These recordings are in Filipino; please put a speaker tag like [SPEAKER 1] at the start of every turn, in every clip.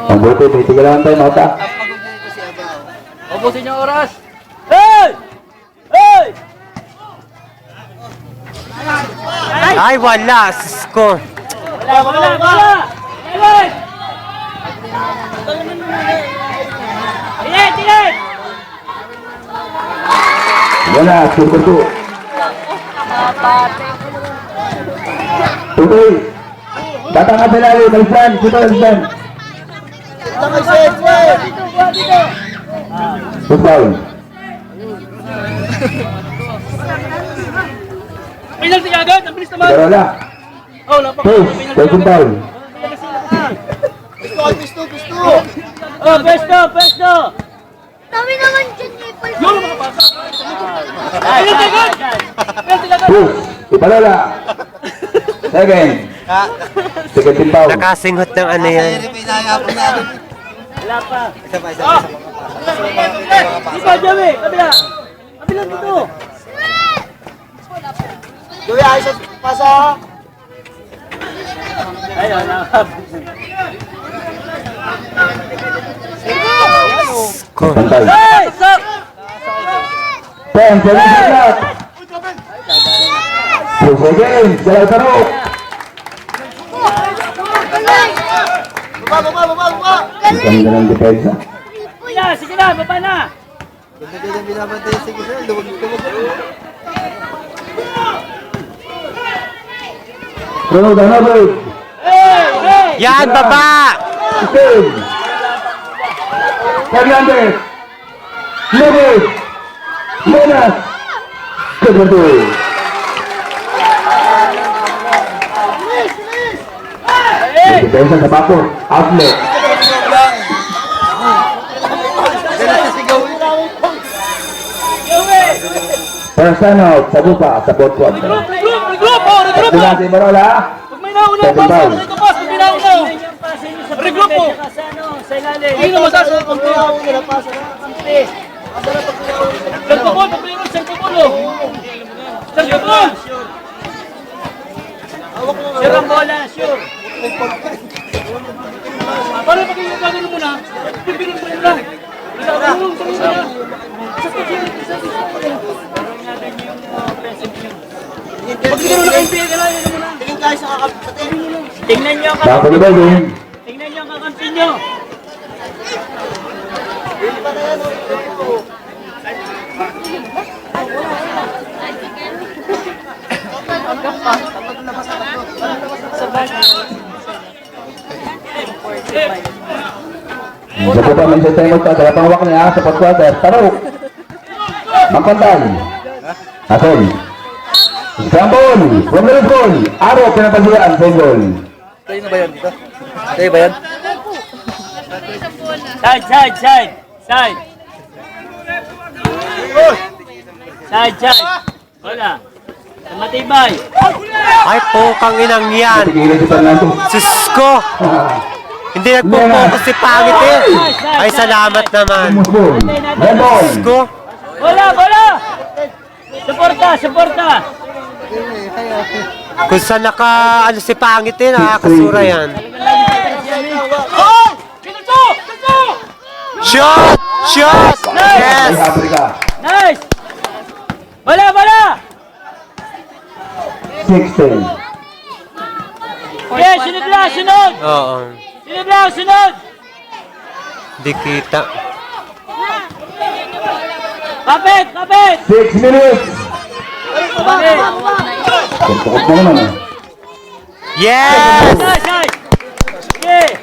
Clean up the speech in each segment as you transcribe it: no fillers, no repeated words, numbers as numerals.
[SPEAKER 1] Ang buti, may tigilan tayo, mata.
[SPEAKER 2] Ubusin niyo oras. Hey! Hey!
[SPEAKER 3] Ay, wala. Sko.
[SPEAKER 2] Wala! Hey! Tinet!
[SPEAKER 1] Wala, sukutu. Tutoy. Batang ka sila, Kalisan. Sito, Kalisan. Football.
[SPEAKER 2] Penalty agad, ang bilis naman.
[SPEAKER 1] Pero wala.
[SPEAKER 2] Oh, wala pa.
[SPEAKER 1] Push, second foul.
[SPEAKER 2] Oh, pesto.
[SPEAKER 4] Dami naman dyan eh.
[SPEAKER 2] Yun, makapasa. Penalty agad.
[SPEAKER 1] Push, ipalola. Second. Second team foul.
[SPEAKER 3] Nakasinghot ng ano yan.
[SPEAKER 2] Wala pa. Di ba, Joey? Kabila dito.
[SPEAKER 5] Joey, ayos at pasa.
[SPEAKER 2] Ayun,
[SPEAKER 3] Sko.
[SPEAKER 1] Pantay.
[SPEAKER 2] Hey! Stop!
[SPEAKER 1] 10 seconds. Push again. Sila tarok.
[SPEAKER 5] Baba.
[SPEAKER 1] Ganda ng depensa.
[SPEAKER 2] Sige na, baba na.
[SPEAKER 5] Ganda binabantay. Sige sir, luwag.
[SPEAKER 1] Ronald Hanaboy.
[SPEAKER 2] Hey!
[SPEAKER 3] Yan, baba!
[SPEAKER 1] Steve. Fernandez. Lewis. Lenas. Segundo. May depensa sa bako. Outlet. Person out sa buka sa bot squad.
[SPEAKER 2] Regroup!
[SPEAKER 1] Sila si Barola.
[SPEAKER 2] Pag may nauna
[SPEAKER 1] Second
[SPEAKER 2] pass,
[SPEAKER 1] foul.
[SPEAKER 2] ito pass, pag may nauna. Regroup po. Hindi na masasa ang kampi. Selfie ball, pag may selfie ball. Selfie ball! Sure ang bola, sure. Para pag yung gagano mo na, pipirin mo lang. Pag siguro na kayo pila lang, yun mo na.
[SPEAKER 5] Tingin tayo sa kakapatid.
[SPEAKER 2] Tingnan nyo ang
[SPEAKER 1] Dapat ba din?
[SPEAKER 2] Tingnan nyo ang kakampi nyo.
[SPEAKER 1] Sa buka may sa tayo ka sa pangwak niya sa bot squad. Tarok. Magpantay. Aton. Scramble. From the goal. Araw pinapasigaan sa goal.
[SPEAKER 5] Tayo na ba yan dito? Tayo ba yan?
[SPEAKER 2] Side. Wala. Matibay.
[SPEAKER 3] Ay, pukang inang yan.
[SPEAKER 1] Tigilan si Fernando.
[SPEAKER 3] Susko. Hindi nagpo-focus si Pangit eh. Ay, salamat naman.
[SPEAKER 1] Musbol. Red ball.
[SPEAKER 3] Susko.
[SPEAKER 2] Bola! Suporta!
[SPEAKER 3] Kung saan ano si Pangit eh, nakakasura yan.
[SPEAKER 2] Oh! Pinto!
[SPEAKER 3] Shot!
[SPEAKER 1] Ay,
[SPEAKER 3] Yes!
[SPEAKER 1] Africa.
[SPEAKER 2] Nice! Bola!
[SPEAKER 1] 16.
[SPEAKER 2] Okay, sunod!
[SPEAKER 3] Oo.
[SPEAKER 2] Sunod!
[SPEAKER 3] Di kita.
[SPEAKER 2] Kapit!
[SPEAKER 1] 6 minutes. Pagpukot mo naman eh.
[SPEAKER 3] Yes!
[SPEAKER 2] Nice! Okay!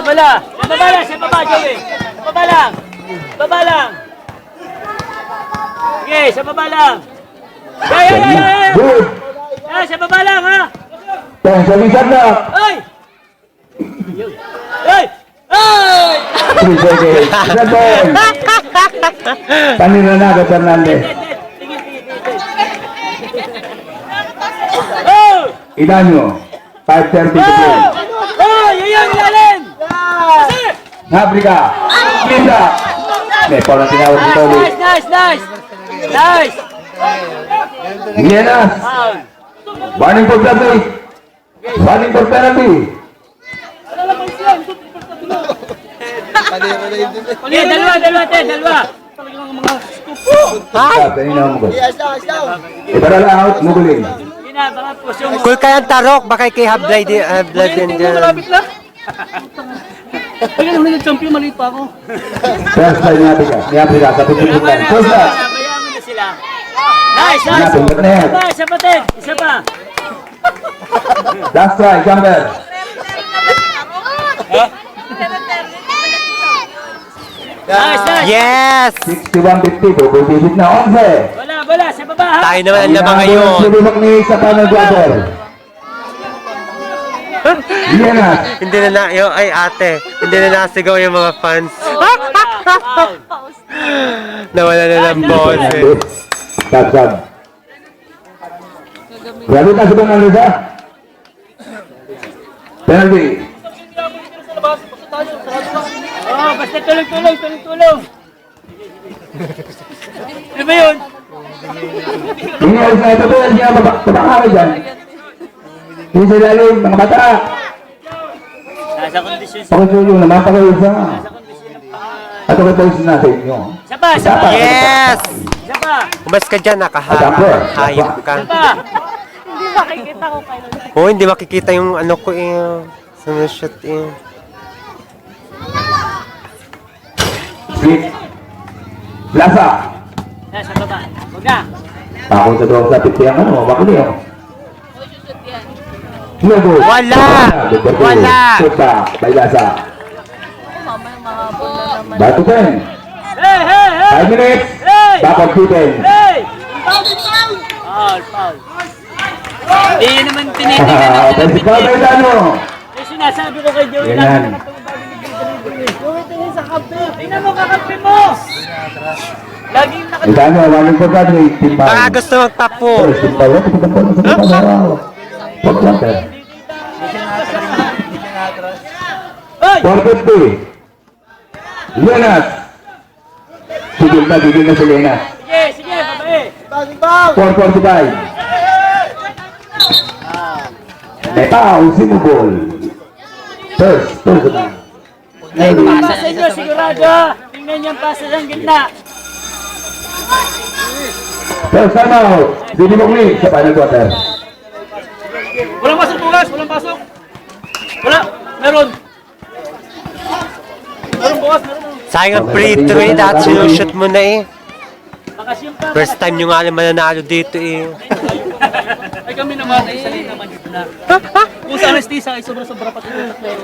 [SPEAKER 2] Bola! Sa baba, Joey! Baba lang! Okay, sa baba lang! Yeah!
[SPEAKER 1] Good.
[SPEAKER 2] Sa baba lang, ha!
[SPEAKER 1] 10 seconds up na.
[SPEAKER 2] Ay!
[SPEAKER 1] 3 seconds. Red ball. Paninanaga Fernandez.
[SPEAKER 2] Oh!
[SPEAKER 1] Idanyo. 5:30 to play.
[SPEAKER 2] Yun, ilalim!
[SPEAKER 1] Africa. Linda. May pala tinawag si Tony.
[SPEAKER 2] Nice!
[SPEAKER 1] Vienna. Warning for penalty. Warning for penalty.
[SPEAKER 2] Ulit, dalawa, te, dalawa. Talagang mga
[SPEAKER 1] Stop, kanina mo ko.
[SPEAKER 5] Ayos lang.
[SPEAKER 1] Ibarala out, mugulin.
[SPEAKER 2] baka po yung...
[SPEAKER 3] Kung kayang tarok, baka kay Hablay din.
[SPEAKER 2] Malapit lang. Pagka naman nag-champion, maliit pa ako.
[SPEAKER 1] First time natin ka. Niyabi ka, kapit yung bukan. First time.
[SPEAKER 2] Bayaan mo na sila. Nice, nice.
[SPEAKER 1] Hanapin, ba't na yan?
[SPEAKER 2] Isa pa, te. Isa pa.
[SPEAKER 1] Last try, jumper.
[SPEAKER 2] Nice, nice.
[SPEAKER 3] Yes!
[SPEAKER 1] 61-50, bubibit na 11.
[SPEAKER 2] Wala. Sa baba, ha?
[SPEAKER 3] Tayo naman ang lamang ngayon.
[SPEAKER 1] Sinulok ni sa panel brother. Yan na.
[SPEAKER 3] Hindi na yung ay ate, hindi na nasigaw yung mga fans. Nawala na ng boses.
[SPEAKER 1] Sab. Grabe ka sa bang ano sa? Penalty.
[SPEAKER 2] Oh, basta tulong. Ano ba yun?
[SPEAKER 1] Tingnan sa ito ba? Hindi nga tabakaway dyan. Hindi sa lalim, mga bata.
[SPEAKER 2] Nasa kondisyon sa...
[SPEAKER 1] Pakisuyo naman, pakisuyo.
[SPEAKER 2] Nasa kondisyon ng pangalan.
[SPEAKER 1] At ako ito na sa inyo.
[SPEAKER 2] Isa pa.
[SPEAKER 3] Yes!
[SPEAKER 2] Isa pa.
[SPEAKER 3] Umas ka dyan, nakaharap. Hayop ka.
[SPEAKER 2] Isa pa.
[SPEAKER 3] Oo, hindi makikita yung ano ko eh. Sumushoot eh.
[SPEAKER 1] Sweet. Plaza.
[SPEAKER 2] Nasa baba. Huwag na.
[SPEAKER 1] Ako sa doon sa piti ang ano, bakuli yun. Logo.
[SPEAKER 3] Wala! Wala!
[SPEAKER 1] Tuta, Bailasa. Batu 10.
[SPEAKER 2] Hey!
[SPEAKER 1] 5 minutes.
[SPEAKER 2] Hey!
[SPEAKER 1] Bakot 10.
[SPEAKER 2] Hey! Foul. Hindi naman tinitingnan ng
[SPEAKER 1] Principal Bailano.
[SPEAKER 2] Eh, sinasabi ko kay Joey
[SPEAKER 1] Ganyan.
[SPEAKER 2] lang. Joey, tingin sa kampe. Tingnan mo, kakampi mo. Laging
[SPEAKER 1] Isano, walang pagkakali. Timbang.
[SPEAKER 3] Baka gusto magpapo.
[SPEAKER 1] Timbang. Timbang. Pagkakali.
[SPEAKER 2] Hoy!
[SPEAKER 1] 450. Lenas. Sigil na si Lenas.
[SPEAKER 2] Sige, babae.
[SPEAKER 1] 445. Nepal, Simubol. First na.
[SPEAKER 2] Pasa sa inyo, sigurado. Tingnan niyo ang pasa sa gitna.
[SPEAKER 1] First time out. Sinimugli sa final quarter.
[SPEAKER 2] Walang pasok bukas, walang pasok. Meron bukas, meron.
[SPEAKER 3] Sayang ang free throw eh, dahil sinushoot mo na eh.
[SPEAKER 2] Bakasyon pa.
[SPEAKER 3] First time nyo nga lang mananalo dito eh.
[SPEAKER 2] Ay kami naman, ay salin naman dito na. Kung sa Anastisa ay sobra-sobra pati yung laro.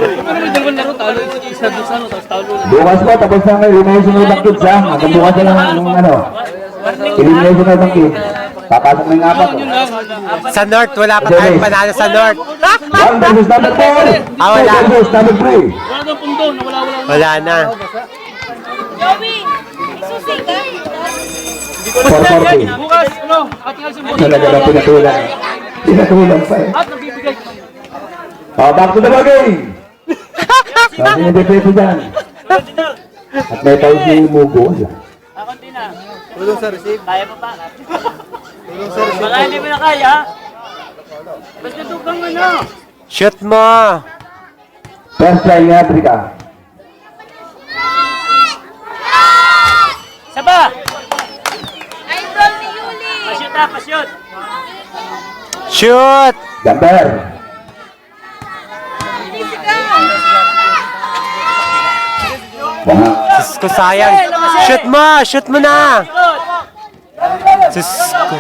[SPEAKER 2] Pero may dalawang laro, talo yung isa doon sa ano, tapos talo lang.
[SPEAKER 1] Bukas po, tapos na ngayon. Elimination ng back kids ha. Hanggang bukas na lang yung ano. Elimination ng back kids. Papasok na yung apat.
[SPEAKER 2] Yun lang.
[SPEAKER 3] Sa North, wala pa tayong panalo sa North.
[SPEAKER 1] 1 versus number 4.
[SPEAKER 3] Ah, wala.
[SPEAKER 1] 2 versus number 3.
[SPEAKER 2] Wala daw pundo, wala.
[SPEAKER 3] Wala na.
[SPEAKER 4] Joey, susi ka.
[SPEAKER 1] 440.
[SPEAKER 2] Bukas, ano, ating alisin mo.
[SPEAKER 1] Talaga na pinatulang. Pinatulang pa eh.
[SPEAKER 2] At nabibigay.
[SPEAKER 1] Back to the ball game. Sabi niya defense dyan. At may tawag si Mugo.
[SPEAKER 2] Kakunti na.
[SPEAKER 5] Tulong sa receive.
[SPEAKER 2] Kaya pa pa.
[SPEAKER 5] Tulong sa receive.
[SPEAKER 2] Baka hindi mo na kaya. Basta tukang ano.
[SPEAKER 3] Shoot mo!
[SPEAKER 1] First try ni Africa.
[SPEAKER 2] Saba!
[SPEAKER 4] Idol ni Yuli.
[SPEAKER 2] Pasyot ha, pasyot.
[SPEAKER 3] Shoot!
[SPEAKER 1] Jumper. Wow.
[SPEAKER 3] Sus ko sayang. Shoot mo! Shoot mo na! Sus ko.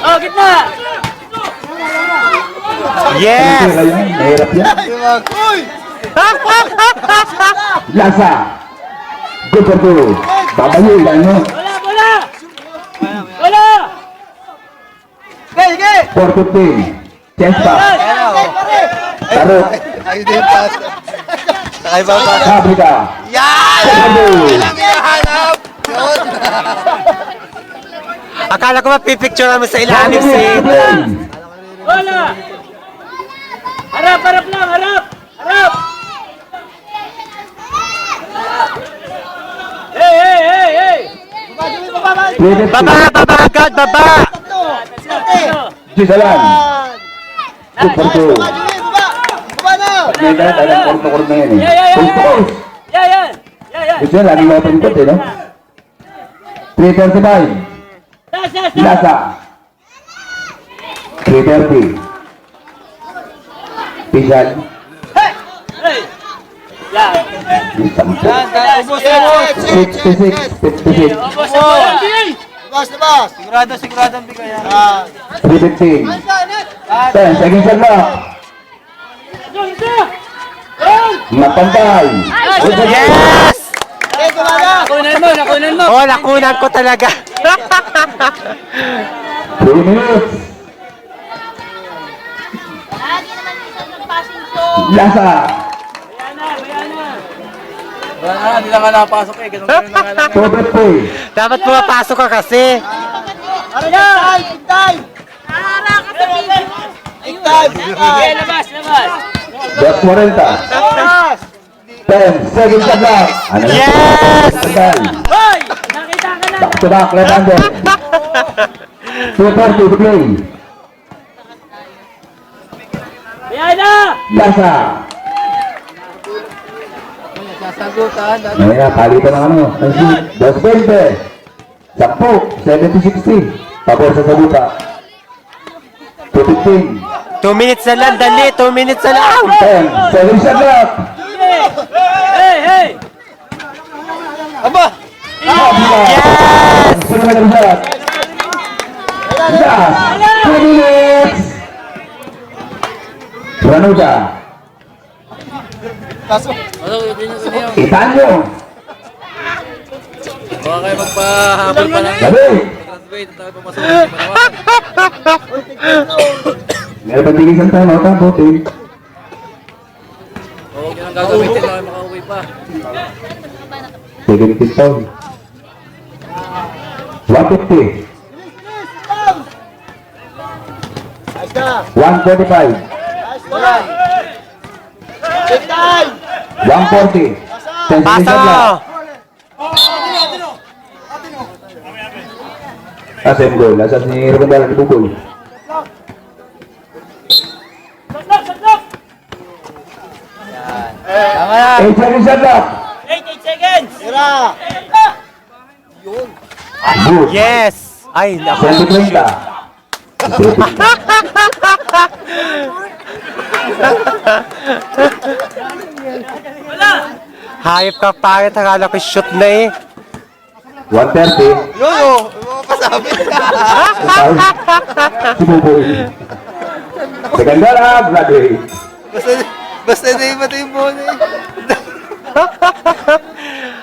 [SPEAKER 2] Oh, gitna!
[SPEAKER 3] Yes!
[SPEAKER 1] Mahirap yan.
[SPEAKER 5] Uy!
[SPEAKER 1] Lasa. Good for two. Babayo, ano?
[SPEAKER 2] Wala!
[SPEAKER 5] Sige!
[SPEAKER 1] 415. Chest pass. Taro.
[SPEAKER 5] Ayun din yung pass. Sakay ba ang pass?
[SPEAKER 1] Africa.
[SPEAKER 5] Yan! Alam niyo hanap! Yun!
[SPEAKER 3] Akala ko mapipicture mo sa ilalim si...
[SPEAKER 2] Wala! Harap lang, harap! Hey!
[SPEAKER 3] Baba, baba agad, baba!
[SPEAKER 1] Gisalan. 2-2. May dalang korto-korto na yan eh. Post-post.
[SPEAKER 2] Yan!
[SPEAKER 1] Gusto yan, laging open court eh, no? 3:35. Lasa. 3:30. Pisan. Sampu. 66, 56.
[SPEAKER 5] Sigurado ang bigay yan.
[SPEAKER 1] 3:15. 10 seconds shot clock. Mapantay.
[SPEAKER 3] Yes!
[SPEAKER 2] Nakunan mo!
[SPEAKER 3] Oh, nakunan ko talaga.
[SPEAKER 1] 3 minutes.
[SPEAKER 4] Lagi naman minsan ng passing to.
[SPEAKER 1] Lasa.
[SPEAKER 2] Wala, hindi lang nga nakapasok eh. Ganun na nga lang.
[SPEAKER 1] 2:50.
[SPEAKER 3] Dapat pumapasok ka kasi.
[SPEAKER 4] Nahara ka sa video.
[SPEAKER 2] Labas!
[SPEAKER 1] Just 40. 10 seconds shot clock. Ano na?
[SPEAKER 3] Yes!
[SPEAKER 1] Mapantay.
[SPEAKER 2] Hoy! Nakita ka na!
[SPEAKER 1] Back to back, left-hander. 2:30 to play.
[SPEAKER 2] Ayan na!
[SPEAKER 1] Lasa.
[SPEAKER 2] Sasagutan.
[SPEAKER 1] Ngayon, palitan ng ano. 2:20. 10, 70-60. Pabor sa sabuta. 2:15.
[SPEAKER 3] 2 minutes na lang, dali. 2 minutes na lang.
[SPEAKER 1] 10 seconds shot clock.
[SPEAKER 2] Hey!
[SPEAKER 5] Aba!
[SPEAKER 1] Yes! Sunod shot. Last 2 minutes. Ranuda. Itanyo.
[SPEAKER 2] Baka kayo magpahabol pa lang.
[SPEAKER 1] Gabi.
[SPEAKER 2] Wait, tayo pumasok.
[SPEAKER 1] Meron ba tigisan tayo mga tabote?
[SPEAKER 2] Huwag yun ang gagamitin na kayo makauwi pa.
[SPEAKER 1] 17 pound. 150. 145. 140. 10 seconds
[SPEAKER 3] Pasa
[SPEAKER 1] shot
[SPEAKER 3] mo.
[SPEAKER 1] clock. Same goal. Asas ni Ragandala ni Buboy.
[SPEAKER 2] Tama na!
[SPEAKER 1] 8 seconds shot clock.
[SPEAKER 2] 8 seconds!
[SPEAKER 1] Good.
[SPEAKER 3] Yes! Ay, naku.
[SPEAKER 1] 130.
[SPEAKER 3] Hayop ka pangit. Akala ko shoot na eh.
[SPEAKER 1] 130.
[SPEAKER 5] Yo! Mga pasabi.
[SPEAKER 1] Si Buboy. Ragandala, graduate.
[SPEAKER 5] Basta na yung mata yung bola eh.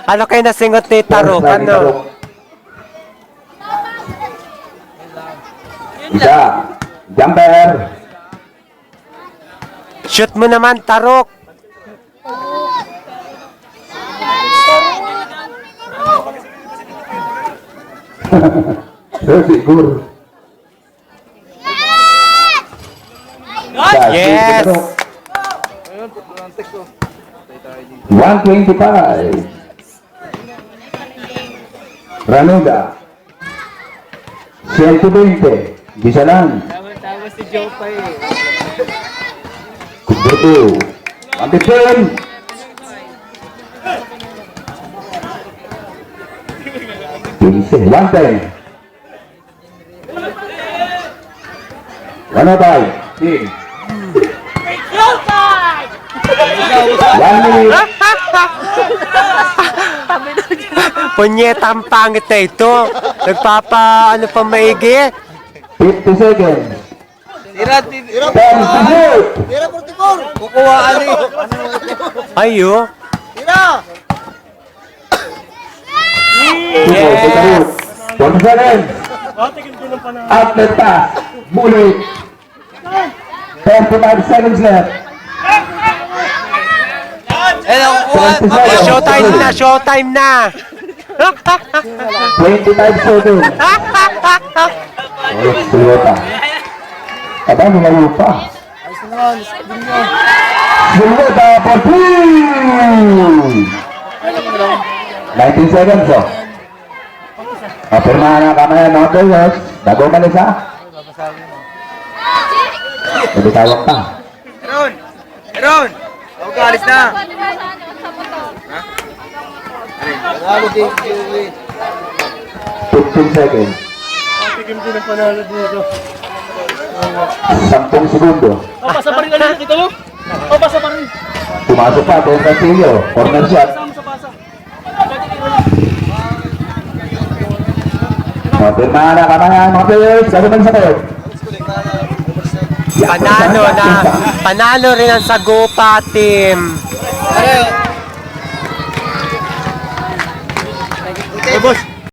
[SPEAKER 3] Ano kayo nasingot ni Tarok? Ano?
[SPEAKER 1] Isa. Jumper.
[SPEAKER 3] Shoot mo naman, Tarok.
[SPEAKER 1] Siguro.
[SPEAKER 3] Yes!
[SPEAKER 1] 125. Ranuda. 120. Bisa lang.
[SPEAKER 2] Tama si Joe pa eh.
[SPEAKER 1] Kuberto. 115. Pinse. 110. 105. Team. 1 minute.
[SPEAKER 3] Punyetang pangit na ito. Ano pa maigi?
[SPEAKER 1] 50 seconds.
[SPEAKER 5] Tira,
[SPEAKER 1] 10 to shoot.
[SPEAKER 5] Tira, 44. Kukuhaan eh.
[SPEAKER 3] Ayo.
[SPEAKER 5] Tira!
[SPEAKER 1] Yes. 20 seconds. Outlet pass. Bullet. 35 seconds left.
[SPEAKER 5] Eh, nakukuha.
[SPEAKER 1] 20 seconds.
[SPEAKER 3] Showtime na, showtime na.
[SPEAKER 1] 25 seconds. Ulit, Silvota. Aba, nalayo pa. Silvota for 3! 19 seconds, oh. Pirmahan ang kamay mga players. Bago umalis ha. Hindi tawag pa.
[SPEAKER 5] Aaron! Aaron! Huwag ka, alis na!
[SPEAKER 1] 15 seconds.
[SPEAKER 2] Tigim din ang panalo dito.
[SPEAKER 1] 10 segundo.
[SPEAKER 2] Pasa pa rin kanina, kita mo? Pasa pa rin.
[SPEAKER 1] Pumasok pa, Don Castillo. Corner shot.
[SPEAKER 2] Kasama sa pasa.
[SPEAKER 1] Pirmahan ang kamay mga players. Bago umalis sa kayo.
[SPEAKER 3] Panalo rin ang Sagupa team.
[SPEAKER 5] Boss!